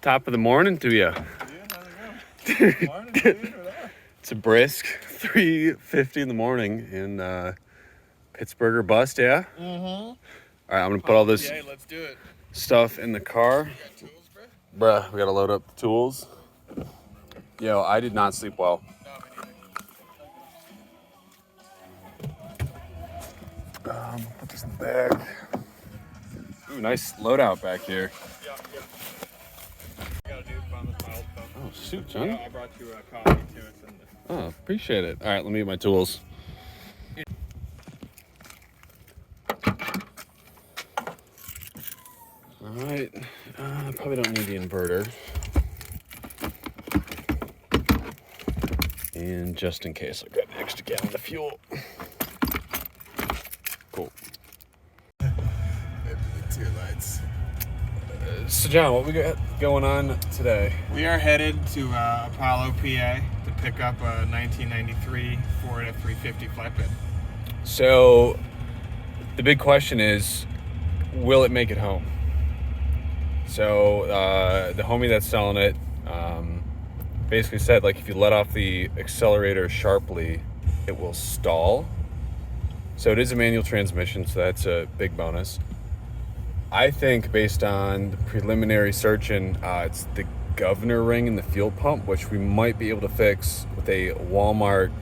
Top of the morning to you. Dude, morning, dude. It's a brisk 3:50 in the morning in Pittsburgh or bust, yeah? All right, I'm gonna put all this Let's do it. stuff in the car. You got tools, bro? Bruh, we gotta load up the tools. Yo, I did not sleep well. No, me Put this in the bag. Ooh, nice loadout back here. Yeah. I got a new phone with my old phone. Oh, shoot, John. I brought you a coffee too. It's in the... Oh, appreciate it. All right, let me get my tools. All right, I probably don't need the inverter. And just in case, I'll grab an extra gallon of fuel. Cool. Two lights. So, John, what we got going on today? We are headed to Apollo, PA to pick up a 1993 Ford F350 flatbed. So, the big question is, will it make it home? So, the homie that's selling it basically said, like, if you let off the accelerator sharply, it will stall. So it is a manual transmission, so that's a big bonus. I think based on the preliminary searching, it's the governor ring in the fuel pump, which we might be able to fix with a Walmart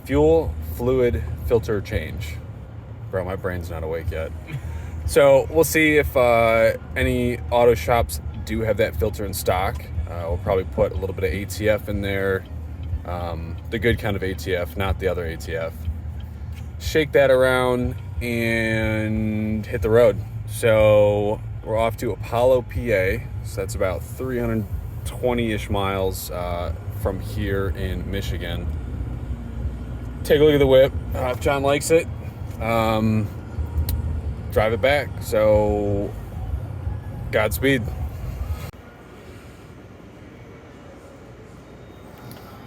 fuel fluid filter change. Bro, my brain's not awake yet. So we'll see if any auto shops do have that filter in stock. We'll probably put a little bit of ATF in there. The good kind of ATF, not the other ATF. Shake that around and hit the road. So we're off to Apollo, PA. So that's about 320-ish miles from here in Michigan. Take a look at the whip. If John likes it, drive it back. So Godspeed.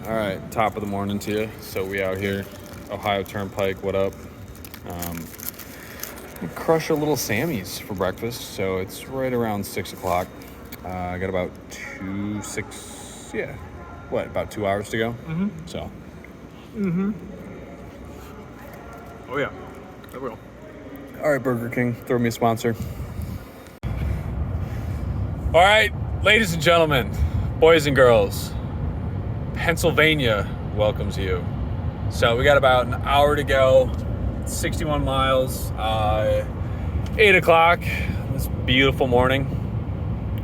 All right, top of the morning to you. So we out here, Ohio Turnpike, what up? We crush a little Sammy's for breakfast, so it's right around 6 o'clock. I got about about 2 hours to go? So. Oh yeah, I will. All right, Burger King, throw me a sponsor. All right, ladies and gentlemen, boys and girls, Pennsylvania welcomes you. So we got about an hour to go, 61 miles, 8 o'clock, this beautiful morning.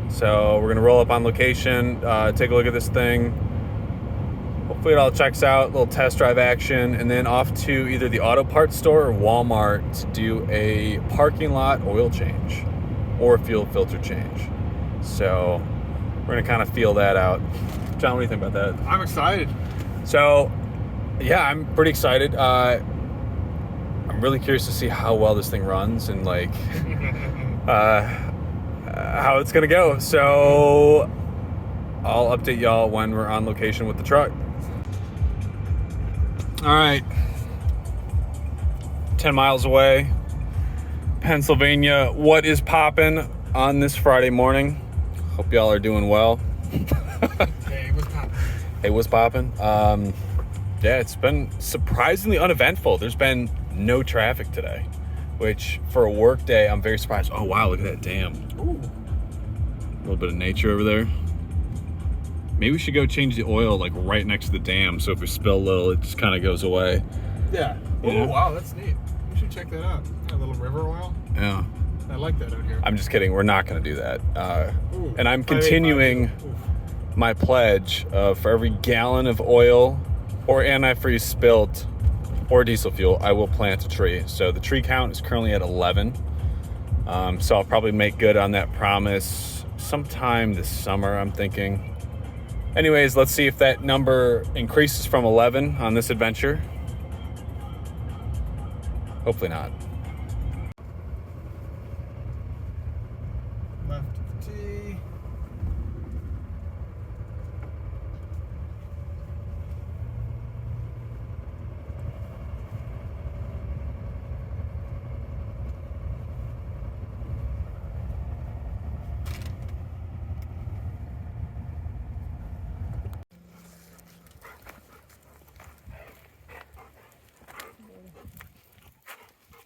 So we're gonna roll up on location, take a look at this thing. Hopefully it all checks out, little test drive action, and then off to either the auto parts store or Walmart to do a parking lot oil change or fuel filter change. So we're gonna kind of feel that out. John, what do you think about that? I'm excited. So, yeah, I'm pretty excited. I'm really curious to see how well this thing runs and like how it's gonna go. So I'll update y'all when we're on location with the truck. All right, 10 miles away, Pennsylvania. What is poppin' on this Friday morning? Hope y'all are doing well. Hey, what's poppin'? Hey, what's poppin'? Yeah, it's been surprisingly uneventful. There's been no traffic today, which for a work day, I'm very surprised. Oh, wow, look at that dam. Ooh. A little bit of nature over there. Maybe we should go change the oil like right next to the dam, so if we spill a little, it just kind of goes away. Yeah. Yeah. Oh, wow, that's neat. We should check that out. A little river oil. Yeah. I like that out here. I'm just kidding. We're not going to do that. Ooh, And I'm 585. continuing Ooh. my pledge for every gallon of oil or antifreeze spilt or diesel fuel, I will plant a tree. So the tree count is currently at 11. So I'll probably make good on that promise sometime this summer, I'm thinking. Anyways, let's see if that number increases from 11 on this adventure. Hopefully not. Left of the T.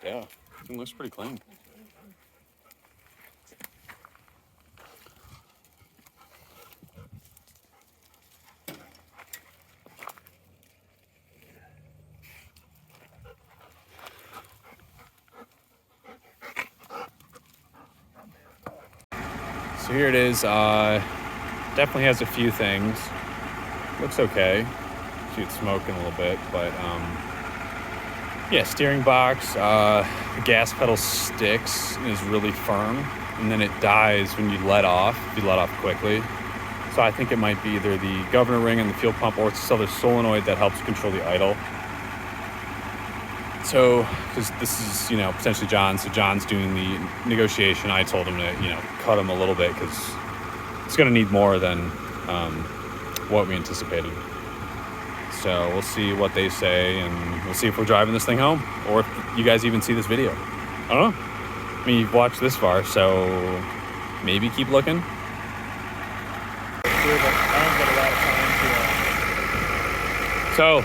Yeah, it looks pretty clean. So here it is. Definitely has a few things. Looks okay. See it's smoking a little bit, but yeah, steering box. The gas pedal sticks and is really firm, and then it dies when you let off. If you let off quickly. So I think it might be either the governor ring and the fuel pump, or it's this other solenoid that helps control the idle. So, because this is, potentially John, so John's doing the negotiation. I told him to, cut him a little bit because it's going to need more than what we anticipated. So we'll see what they say, and we'll see if we're driving this thing home, or if you guys even see this video. I don't know. I mean, you've watched this far, so maybe keep looking. So,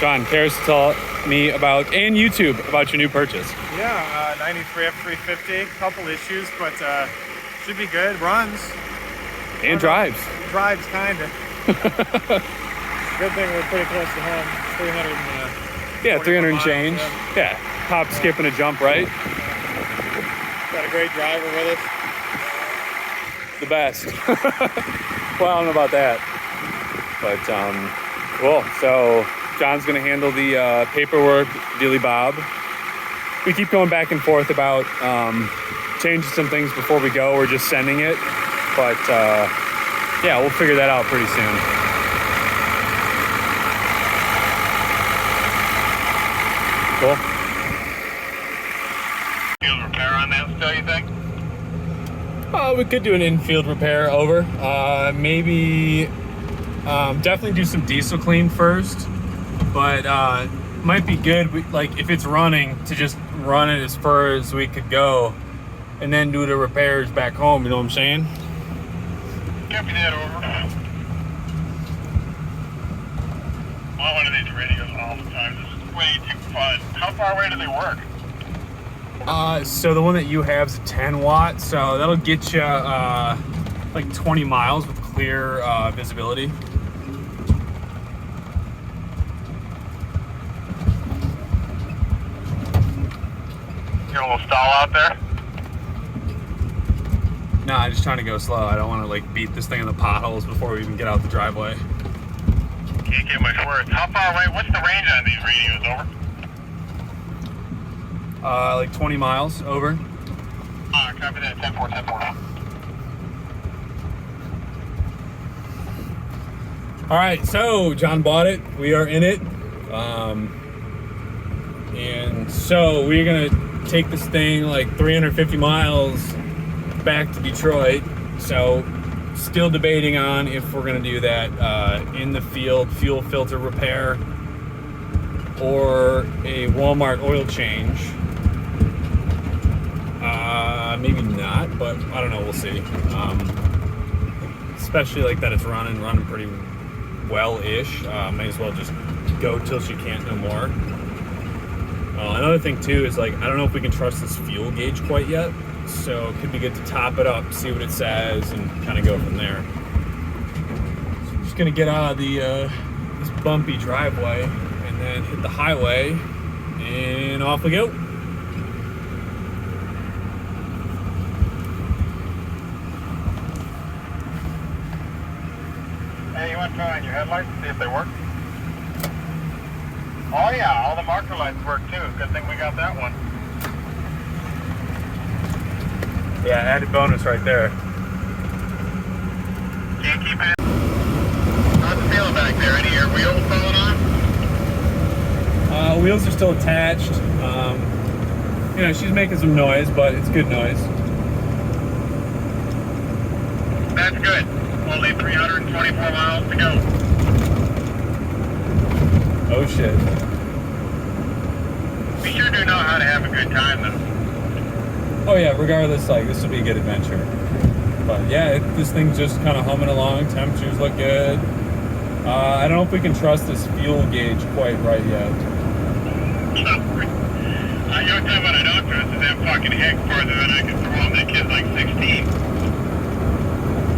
John, cares to tell me about, and YouTube, about your new purchase. Yeah, 93 F350, couple issues, but should be good. Runs. And drives. Drives, kind of. Good thing we're pretty close to home. 300. Yeah, 300 and change. Yeah, hop, skip, and a jump, right? Got a great driver with us. The best. Well, I don't know about that, but cool. So John's gonna handle the paperwork, dilly bob. We keep going back and forth about changing some things before we go. We're just sending it, but yeah, we'll figure that out pretty soon. Cool. Field repair on that still, you think? We could do an infield repair over. Maybe definitely do some diesel clean first, but might be good. Like if it's running, to just run it as far as we could go, and then do the repairs back home. You know what I'm saying? Copy that over. I want one of these radios all the time. This is way too fun. How far away do they work? So the one that you have is a 10 watt, so that'll get you like 20 miles with clear visibility. Get a little stall out there? Nah, I'm just trying to go slow. I don't want to like beat this thing in the potholes before we even get out the driveway. Can't get much worse. How far away? What's the range on these radios? Over? Like 20 miles over. Copy that. 10-4, 10-4. All right, so John bought it. We are in it. And so we're gonna take this thing like 350 miles back to Detroit. So still debating on if we're gonna do that in the field fuel filter repair or a Walmart oil change. Maybe not, but I don't know, we'll see. Especially like that it's running pretty well-ish. May as well just go till she can't no more. Another thing too is like, I don't know if we can trust this fuel gauge quite yet. So it could be good to top it up, see what it says, and kind of go from there. So I'm just gonna get out of the this bumpy driveway and then hit the highway, and off we go. Hey, you want to try on your headlights and see if they work? Oh yeah, all the marker lights work too. Good thing we got that one. Yeah, added bonus right there. Can't keep it. How's it feeling back there? Any of your wheels falling off? Wheels are still attached. She's making some noise, but it's good noise. That's good. Only 324 miles to go. Oh shit. We sure do know how to have a good time though. Oh yeah, regardless, like this will be a good adventure. But yeah, this thing's just kind of humming along. Temperatures look good. I don't know if we can trust this fuel gauge quite right yet. You know what time that fucking heck farther than I can throw him. That kid's like 16.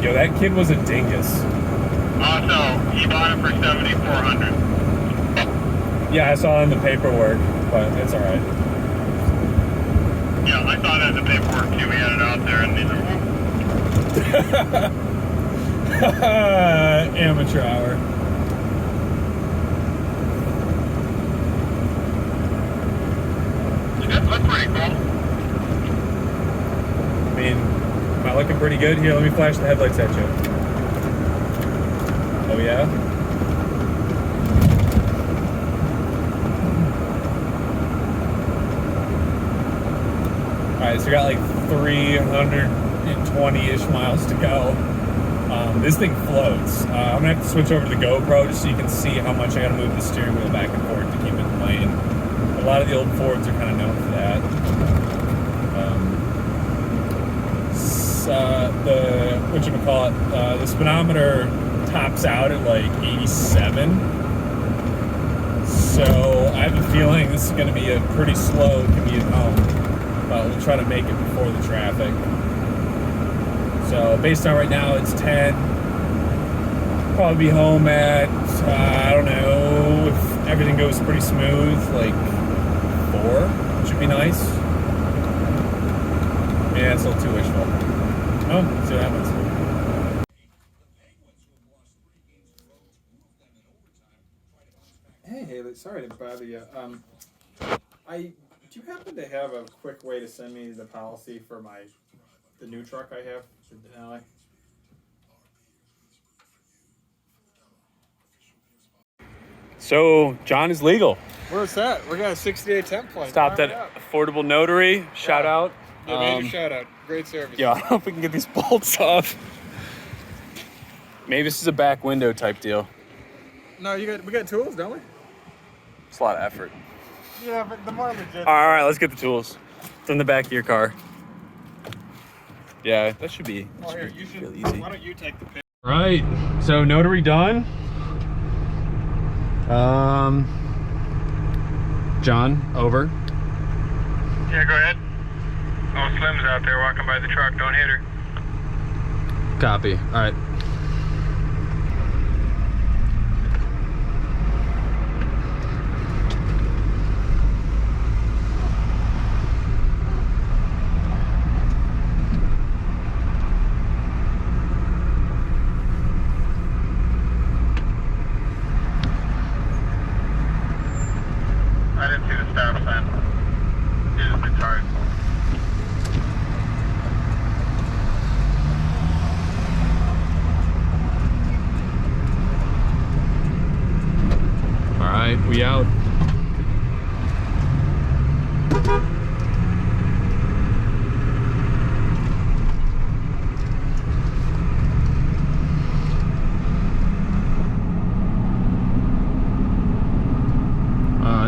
Yo, that kid was a dingus. Also, he bought it for $7,400. Yeah, I saw it in the paperwork, but it's all right. Yeah, I saw that in the paperwork too. We had it out there, and these are amateur hour. That looks pretty cool. I mean, am I looking pretty good? Here, let me flash the headlights at you. Oh yeah? Alright, so we got like 320-ish miles to go. This thing floats. I'm gonna have to switch over to the GoPro just so you can see how much I gotta move the steering wheel back and forth to keep it in lane. A lot of the old Fords are kind of known for that. The speedometer tops out at like 87. So I have a feeling this is going to be a pretty slow commute home. But we'll try to make it before the traffic. So based on right now, it's 10. Probably be home at, I don't know, if everything goes pretty smooth, like 4, which would be nice. Yeah, it's a little too wishful. Oh, see what happens. Hey, Haley, sorry to bother you. Do you happen to have a quick way to send me the policy for the new truck I have, the Denali? So, John is legal. Where's that? We got a 60-day template. Stopped at Affordable Notary. Shout out. Yeah, major shout out. Great service. Yeah, I don't know if we can get these bolts off. Maybe this is a back window type deal. No, we got tools, don't we? It's a lot of effort. Yeah, but the more legit. All right, let's get the tools. It's in the back of your car. Yeah, that should be, Here, real easy. Why don't you take the pic? All right, so notary done. John, over. Yeah, go ahead. Oh, Slim's out there walking by the truck. Don't hit her. Copy. All right. I didn't see the stop sign. It's just retarded. All right, we out.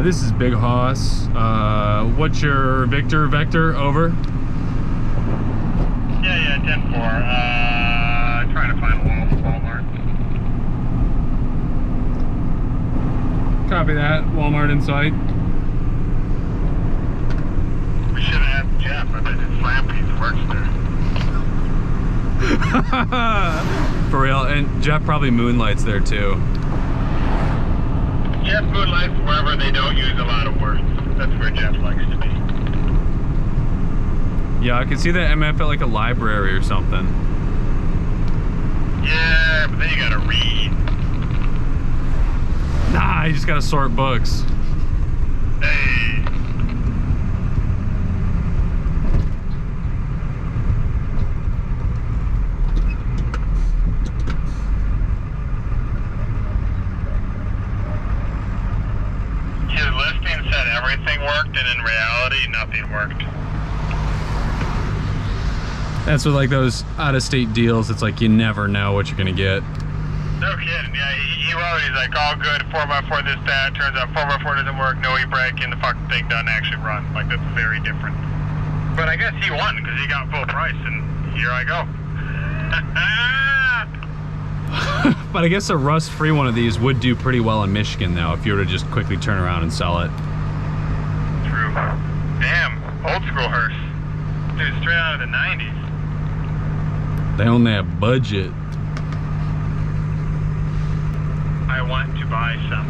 This is Big Hoss. What's your Vector? Over. Yeah, 10-4. Trying to find a Walmart. Copy that. Walmart in sight. We should have asked Jeff. I bet his slam piece works there. For real. And Jeff probably moonlights there too. Jeff moonlights wherever they don't use a lot of words. That's where Jeff likes to be. Yeah, I can see that MF at like a library or something. Yeah, but then you gotta read. Nah, you just gotta sort books. Hey. His listing said everything worked, and in reality, nothing worked. That's with like those out-of-state deals. It's like you never know what you're gonna get. No kidding. Yeah, he wrote, he's like, all good, 4x4 this, that. Turns out 4x4 doesn't work, no e-brake, and the fucking thing doesn't actually run. Like, that's very different. But I guess he won, because he got full price, and here I go. But I guess a rust-free one of these would do pretty well in Michigan, though, if you were to just quickly turn around and sell it. True. Damn, old school hearse. Dude, straight out of the 90s. They own that budget. I want to buy some.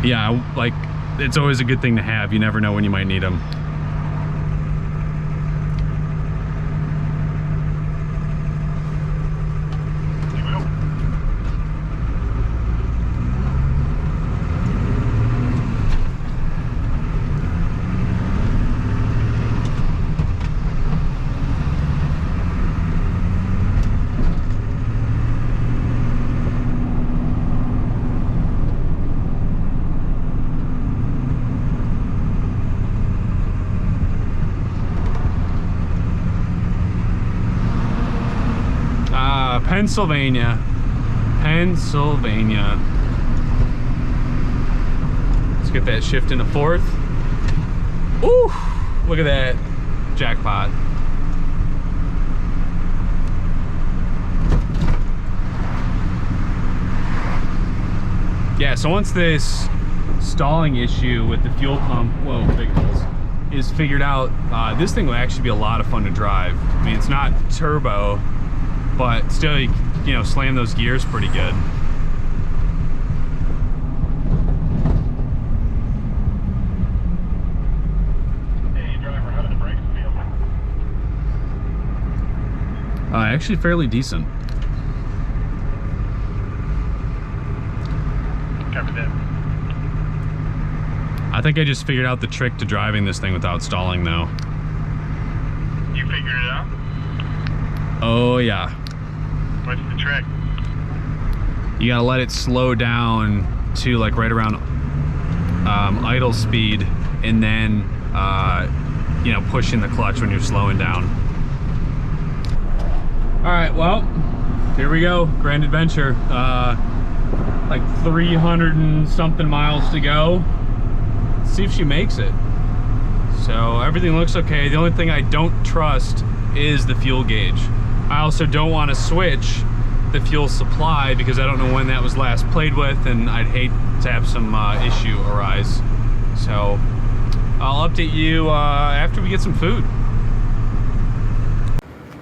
Yeah, like, it's always a good thing to have. You never know when you might need them. Pennsylvania. Let's get that shift into fourth. Ooh, look at that jackpot. Yeah, so once this stalling issue with the fuel pump, whoa, big holes, is figured out, this thing will actually be a lot of fun to drive. I mean, it's not turbo, but still, you know, slam those gears pretty good. Hey, driver, how do the brakes feel? Actually fairly decent. Cover that. I think I just figured out the trick to driving this thing without stalling though. You figured it out? Oh yeah. What's the trick? You gotta let it slow down to like right around idle speed, and then you know, pushing the clutch when you're slowing down. All right, well, here we go. Grand adventure. Like 300 and something miles to go. Let's see if she makes it. So everything looks okay. The only thing I don't trust is the fuel gauge. I also don't want to switch the fuel supply because I don't know when that was last played with, and I'd hate to have some issue arise. So I'll update you after we get some food.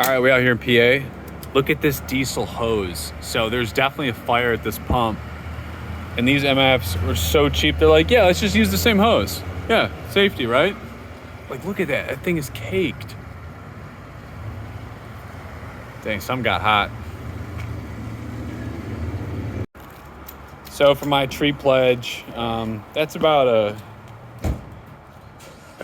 All right, we out here in PA. Look at this diesel hose. So there's definitely a fire at this pump, and these MFs were so cheap. They're like, yeah, let's just use the same hose. Yeah, safety, right? Like, look at that. That thing is caked. Dang, some got hot. So for my tree pledge, that's about a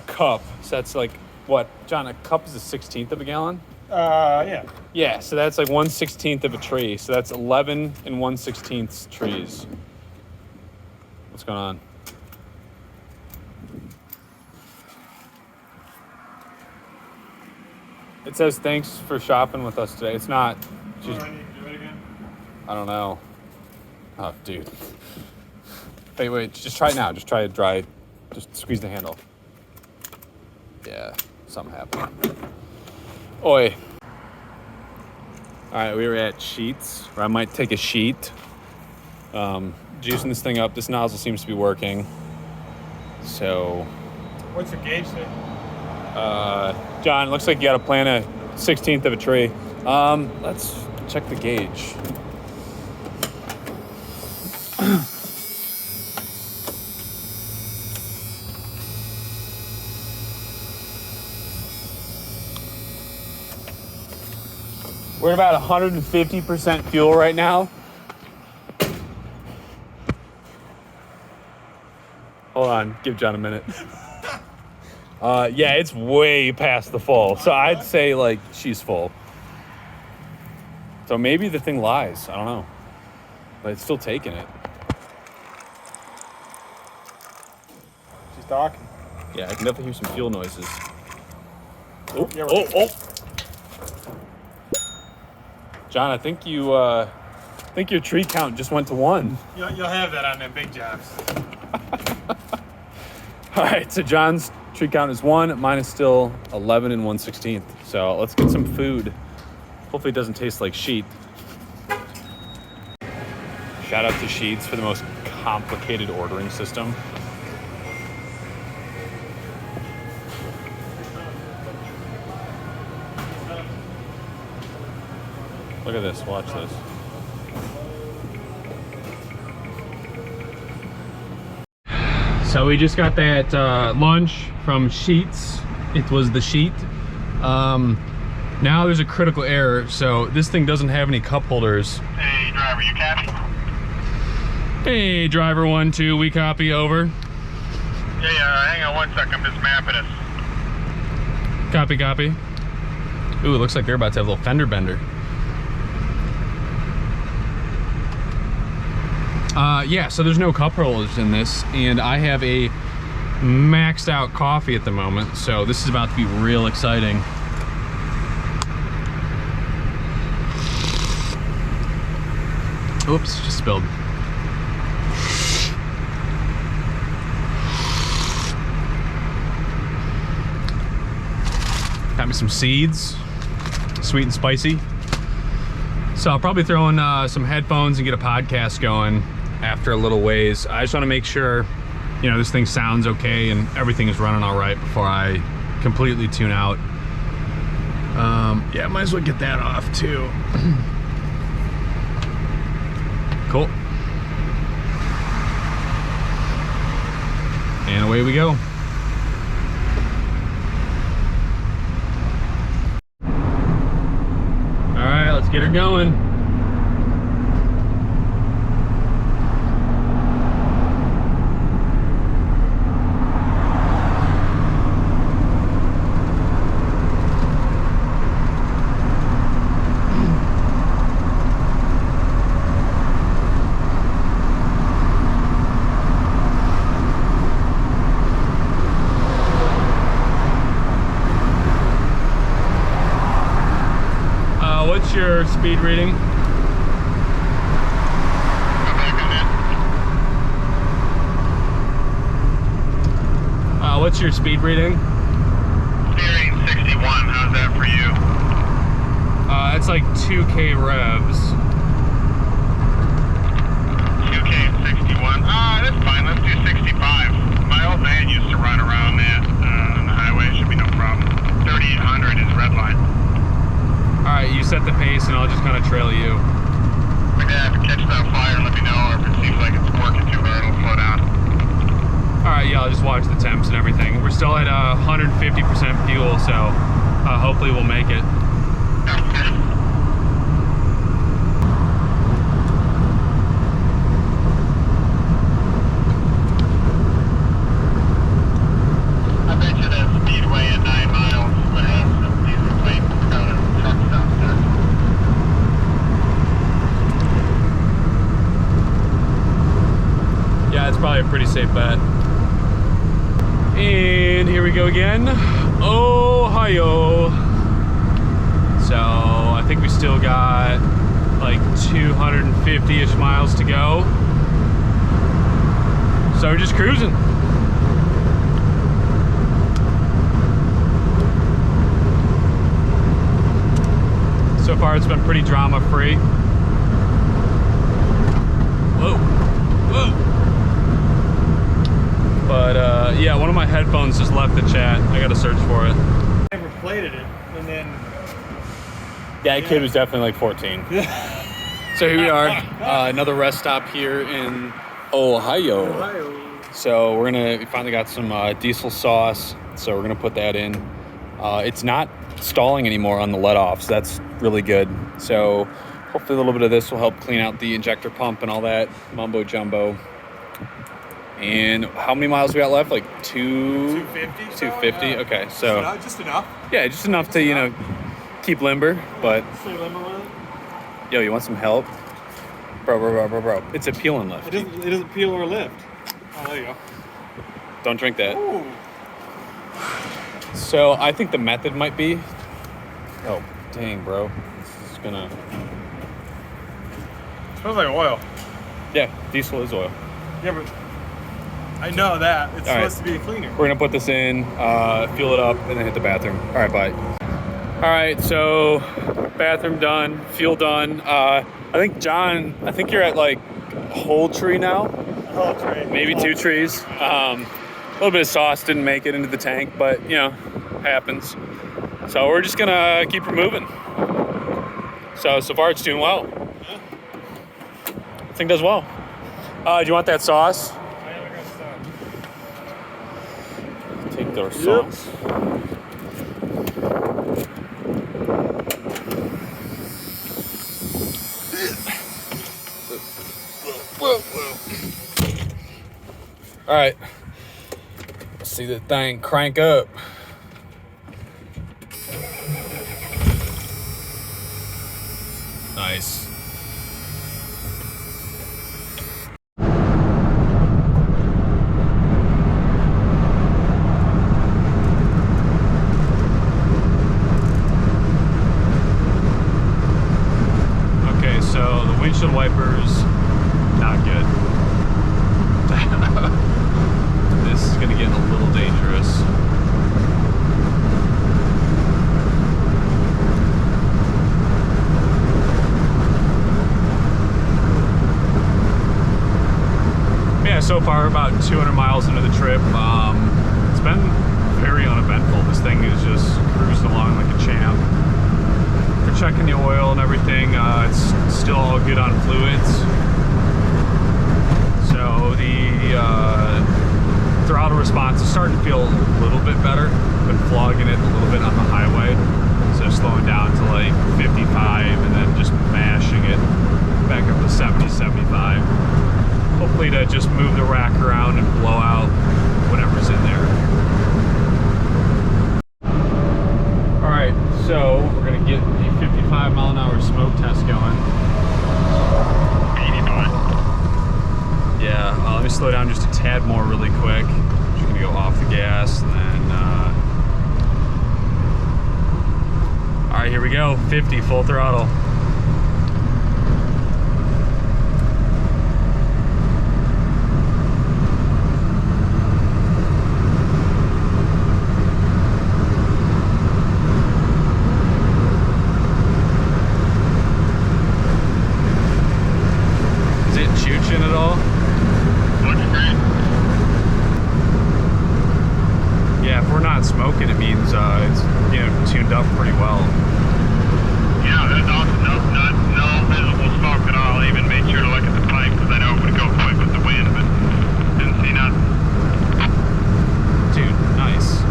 cup. So that's like, what, John, a cup is a 1/16 of a gallon? Yeah. Yeah, so that's like 1/16 of a tree. So that's 11 and 1/16 trees. What's going on? It says thanks for shopping with us today. It's not. Do I need to do it again? I don't know. Oh, dude. Wait, just try it now. Just try it dry. Just squeeze the handle. Yeah, something happened. Oi. All right, we were at Sheets, or I might take a sheet. Juicing this thing up. This nozzle seems to be working. So. What's your gauge say? John, looks like you got to plant a 1/16 of a tree. Let's check the gauge. We're at about 150% fuel right now. Hold on, give John a minute. Yeah, it's way past the full. So I'd say like she's full. So maybe the thing lies. I don't know. But it's still taking it. She's talking. Yeah, I can definitely hear some fuel noises. Oh, Yeah, oh. John, I think your tree count just went to 1. You'll have that on them big jobs. All right, so John's tree count is 1. Mine is still 11 and 1/16. So let's get some food. Hopefully it doesn't taste like sheet. Shout out to Sheets for the most complicated ordering system. Look at this, watch this. So we just got that lunch from Sheets. It was the Sheet. Now there's a critical error, so this thing doesn't have any cup holders. Hey, driver, you copy? Hey, driver 1, 2, we copy, over. Yeah, hang on 1 second, I'm just mapping it. Copy, copy. Ooh, it looks like they're about to have a little fender bender. Yeah, so there's no cup holders in this, and I have a maxed out coffee at the moment, so this is about to be real exciting. Oops, just spilled. Got me some seeds, sweet and spicy. So I'll probably throw in some headphones and get a podcast going after a little ways. I just want to make sure, you know, this thing sounds okay and everything is running all right before I completely tune out. Yeah, might as well get that off too. Cool. And away we go. All right, let's get her going. What's your speed reading? What's your speed reading? Steering 61, how's that for you? It's like 2K revs. 2K and 61? That's fine, let's do 65. My old man used to run around that on the highway, should be no problem. 3800 is red line. Alright, you set the pace and I'll just kind of trail you. If it catches on fire, let me know, or if it seems like it's working too hard, it'll slow down. Alright, yeah, I'll just watch the temps and everything. We're still at 150% fuel, so hopefully we'll make it. I bet you that speedway at 9 miles would have some decent weight out of truck stops there. Yeah, it's probably a pretty safe bet. And here we go again. Ohio. So I think we still got like 250-ish miles to go. So we're just cruising. So far it's been pretty drama free. Whoa, whoa. But yeah, one of my headphones just left the chat. I gotta search for it. Never plated it, and then That kid was definitely like 14. So here we are, another rest stop here in Ohio. So we finally got some diesel sauce, so we're gonna put that in. It's not stalling anymore on the let-off, so that's really good. So hopefully a little bit of this will help clean out the injector pump and all that mumbo jumbo. And how many miles we got left? Like 250. 250. Yeah. Okay, so just enough. yeah, just enough to, you know, keep limber. But Stay limber with it. yo, you want some help, bro? It's a peel and lift. It doesn't peel or lift. Oh, there you go. Don't drink that. Ooh. So I think the method might be. Oh, dang, bro. This is gonna. Smells like oil. Yeah, diesel is oil. Yeah, but I know that. It's All right. supposed to be a cleaner. We're gonna put this in, fuel it up, and then hit the bathroom. All right, bye. All right, so bathroom done, fuel done. I think John, you're at like a whole tree now. Whole tray. Maybe 2 trees. A little bit of sauce didn't make it into the tank, but you know, happens. So we're just gonna keep her moving. So far it's doing well. Yeah. I think does well. Do you want that sauce? I got stuff. Take their sauce. All right. Let's see the thing crank up. Nice. Okay, so the windshield wipers, not good. This is gonna get a little dangerous. Yeah, so far about 200 miles into the trip. It's been very uneventful. This thing is just cruising along like a champ. We're checking the oil and everything. It's still all good on fluids. So the throttle response is starting to feel a little bit better. Been flogging it a little bit on the highway. So slowing down to like 55 and then just mashing it back up to 70, 75. Hopefully to just move the rack around and blow out whatever's in there. All right, so we're gonna get the 55 mile an hour smoke test going. 85. Yeah, let me slow down just a tad more really quick. Just gonna go off the gas and then, all right, here we go, 50, full throttle. Is it chooching at all? Looks great. Yeah, if we're not smoking, it means it's tuned up pretty well. Yeah, that's awesome. No visible smoke at all. I even made sure to look at the pipe because I know it would go quick with the wind, but didn't see nothing. Dude, nice.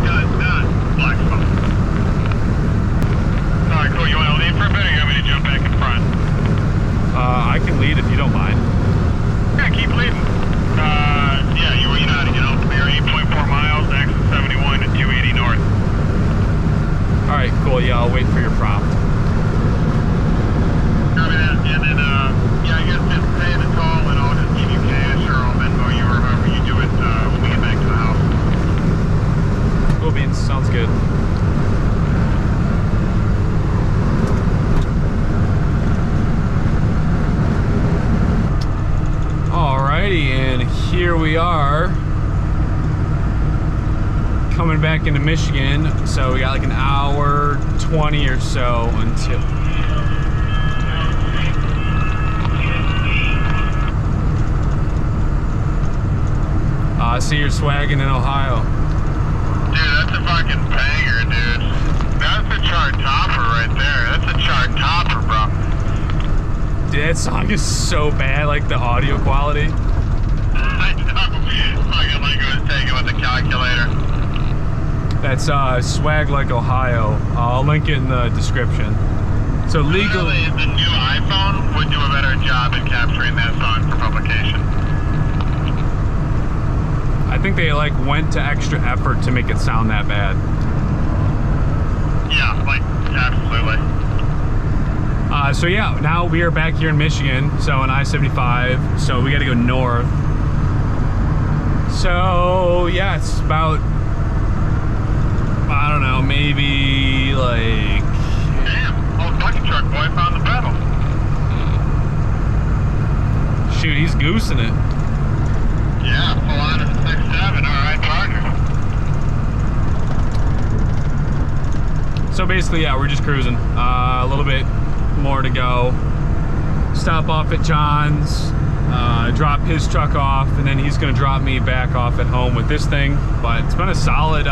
Done. Black smoke. Alright, cool. You want to leave for a bit or you want me to jump back in front? I can lead if you don't mind. Yeah, keep leading. Yeah, you know how to get out. You're 8.4 miles, exit 71 to 280 north. All right, cool. Yeah, I'll wait for your prompt. Copy that. And then, yeah, I guess just pay the toll and I'll just give you cash or I'll Venmo you or however you do it when we get back to the house. Cool beans. Sounds good. Alrighty, and here we are coming back into Michigan. So we got like an hour 20 or so until I see you're swagging in Ohio. Dude, that's a fucking banger, dude. That's a chart topper right there. That's a chart topper, bro. Dude, that song is so bad, like the audio quality. I know. Fucking like it was taken with a calculator. That's Swag Like Ohio. I'll link it in the description. So legal. Literally, the new iPhone would do a better job at capturing that song for publication. I think they like went to extra effort to make it sound that bad. Yeah, like absolutely. So yeah, now we are back here in Michigan, so on I-75, so we gotta go north. So yeah, it's about, I don't know, maybe like... Damn, old bucket truck boy found the pedal. Shoot, he's goosing it. Yeah, full on a 6.7, alright partner. So basically, yeah, we're just cruising. A little bit more to go. Stop off at John's, drop his truck off, and then he's gonna drop me back off at home with this thing. But it's been a solid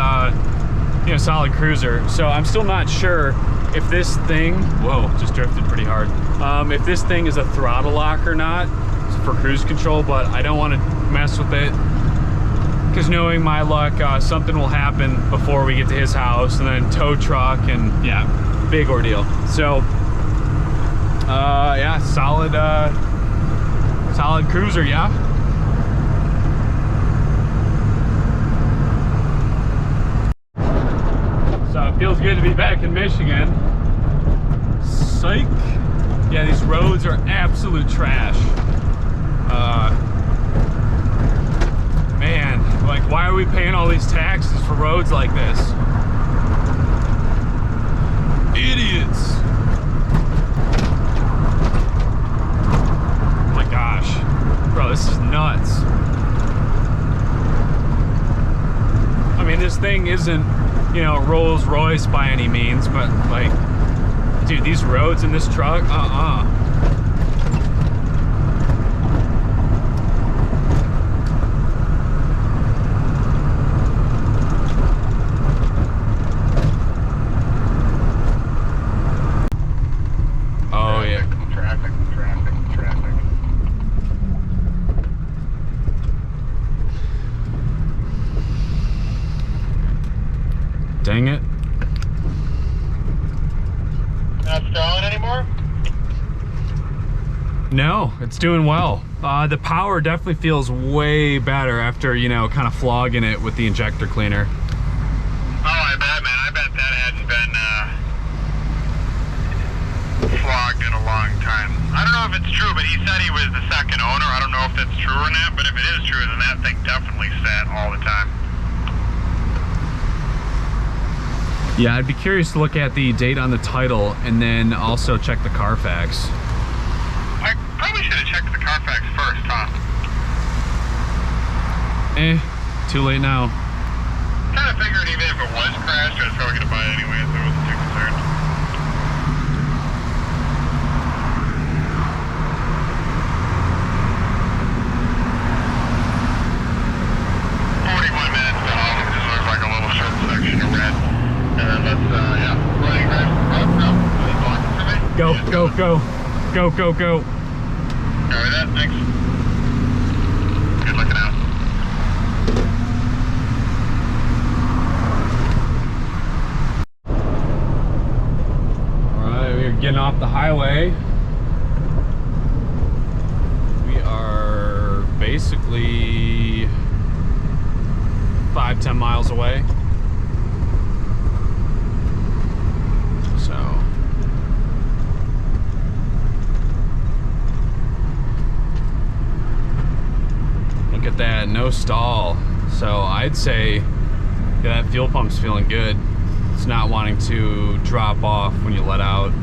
solid cruiser. So I'm still not sure if this thing, whoa, just drifted pretty hard. If this thing is a throttle lock or not for cruise control, but I don't want to mess with it because knowing my luck, something will happen before we get to his house, and then tow truck, and yeah, big ordeal. So yeah, solid cruiser, yeah. So it feels good to be back in Michigan. Psych. Yeah, these roads are absolute trash. Man, like, why are we paying all these taxes for roads like this? Idiots. Oh my gosh. Bro, this is nuts. I mean, this thing isn't, Rolls Royce by any means, but like, dude, these roads in this truck, Oh yeah. Traffic. Dang it. Not stalling anymore? No, it's doing well. The power definitely feels way better after, kind of flogging it with the injector cleaner. Oh, I bet, man. I bet that hadn't been flogged in a long time. I don't know if it's true, but he said he was the second owner. I don't know if that's true or not, but if it is true, then that thing definitely sat all the time. Yeah, I'd be curious to look at the date on the title and then also check the Carfax. I probably should have checked the Carfax first, huh? Too late now. Kind of figured even if it was crashed, I was probably going to buy it anyway, so I wasn't too concerned. Go, go, go. Go, go, go. Copy that, thanks. Good looking out. Alright, we are getting off the highway. We are basically 5-10 miles away. Look at that, no stall. So I'd say, yeah, that fuel pump's feeling good. It's not wanting to drop off when you let out.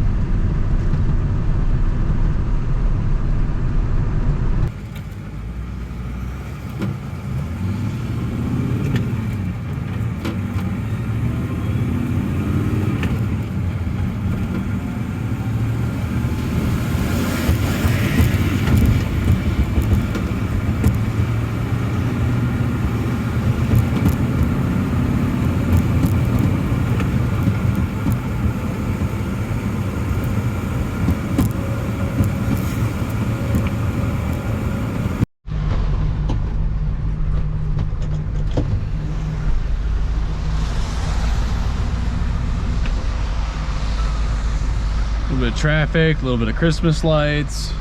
A little bit of traffic, a little bit of Christmas lights,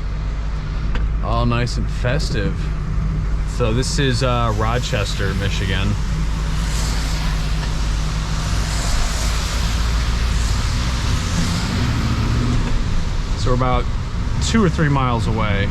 all nice and festive. So this is Rochester, Michigan. So we're about 2 or 3 miles away.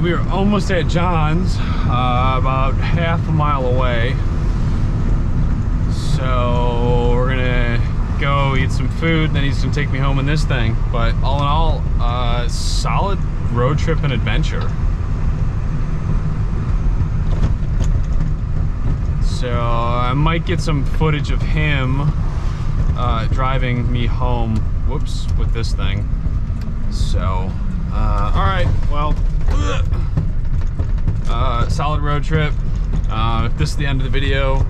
right, we are almost at John's, about half a mile away. So we're gonna go eat some food, then he's gonna take me home in this thing. But all in all, solid road trip and adventure. So I might get some footage of him driving me home, whoops, with this thing. So, all right, well, solid road trip. If this is the end of the video,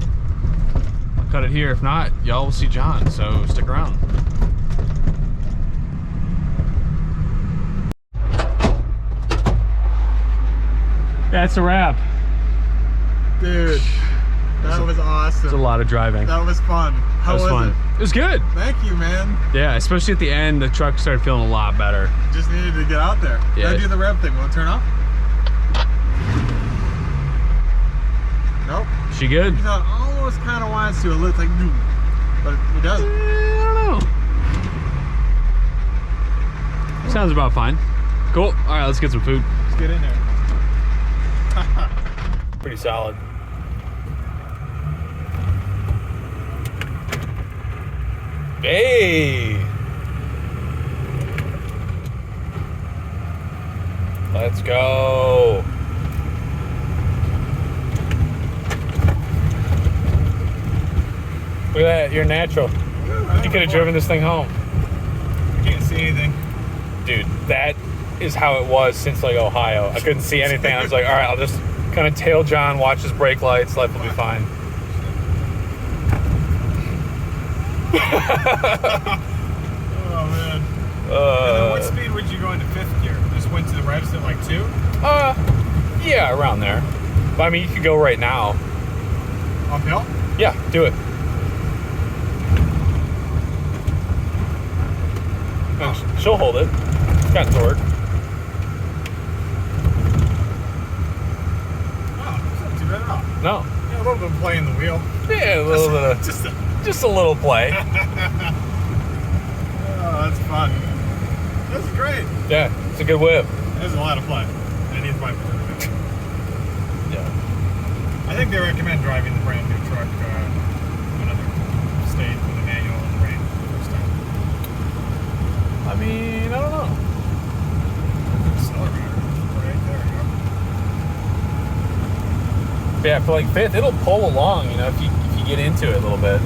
I'll cut it here. If not, y'all will see John, so stick around. That's a wrap. Dude, that was awesome. It's a lot of driving. That was fun. How was fun. it? It was good. Thank you, man. Yeah, especially at the end, the truck started feeling a lot better. Just needed to get out there. Yeah. Gotta do the rev thing. Will it turn off? Nope. She good? You know, it almost kind of wants to. It looks like, but it doesn't. I don't know. Sounds about fine. Cool. All right, let's get some food. Let's get in there. Pretty solid. Hey! Let's go. Look at that, you're natural. You could have driven this thing home. I can't see anything. Dude, that is how it was since like Ohio. I couldn't see anything. I was like, all right, I'll just kind of tail John, watch his brake lights, life will be fine. Oh man. And then what speed would you go into fifth gear? Just went to the revs at like 2? Yeah, around there. But I mean, you could go right now. Uphill? Yeah, do it. Oh. She'll hold it. It's got torque. Oh, it's not too bad at all. No. Yeah, a little bit of play in the wheel. Yeah, a little bit of, just a little play. Oh, that's fun. That's great. Yeah, it's a good whip. There's a lot of fun. That needs my permission. Yeah. I think they recommend driving the brand new truck another state with a manual in the rain first time. I mean, I don't know. Accelerator. Right there you go. Yeah, for like fifth, it'll pull along, you know, if you get into it a little bit.